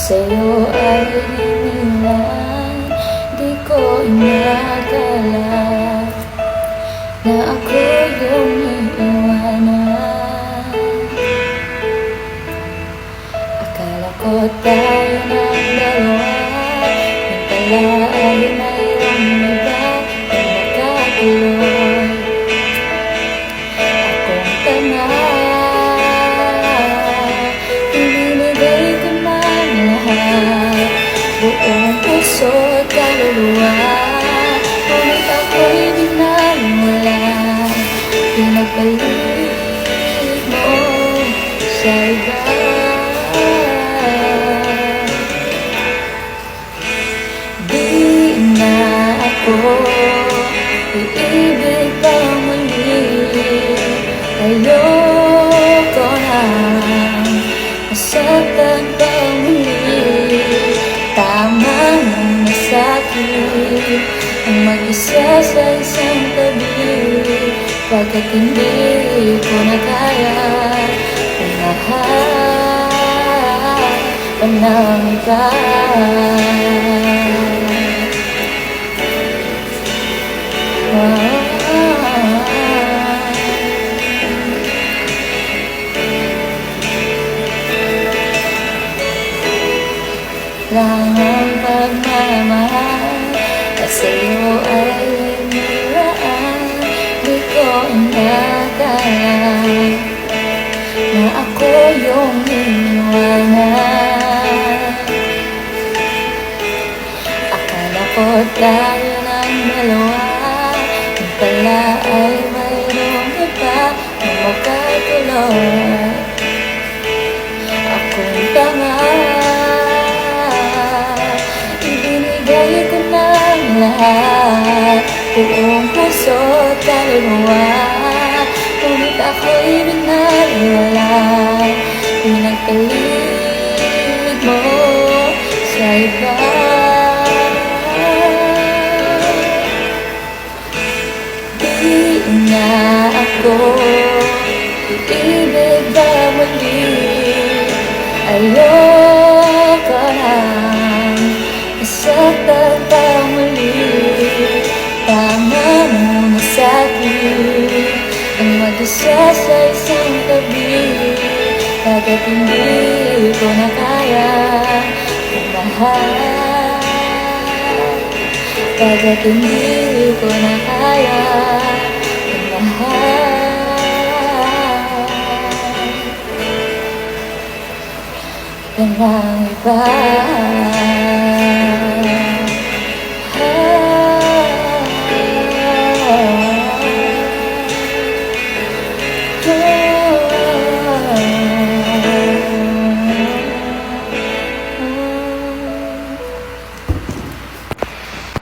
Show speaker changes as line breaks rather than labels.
sa'yo ay hinilang. Di ko inakala na ako yung iiwanan. Akala ko tayo ng dalawa, yung pala ay mayroong iba na nakatuloy. Akong tanga, ibinigay ko ng lahat, buong puso at kaluluwa. Ngunit ako'y binaliwala, pinagpalit mo sa iba. Di na ako iibig pa muli, ayoko na masaktan pa muli. Tama na sa'kin ang mag-isa sa isang tabi, pagkat hindi ko na kaya ang ng iba. Lang ang pagmamahal at sa'yo ay niraan. Di ko inakala na ako yung iniwanan. Akala ko tayo ng dalawa, yung pala ay mayroong iba na magkatuloy. Akong tanga, ibinigay ko ng lahat, buong puso at kaluluwa. Ngunit ako'y binaliwala, pinagpalit mo sa iba. Di na ako iibig ba muli, ayoko na masaktan pa muli. Tama mo na sa'kin ang mag-isa sa isang tabi, pagkat hindi ko na kaya magmahal, pagkat hindi ko na kaya magmahal ng iba.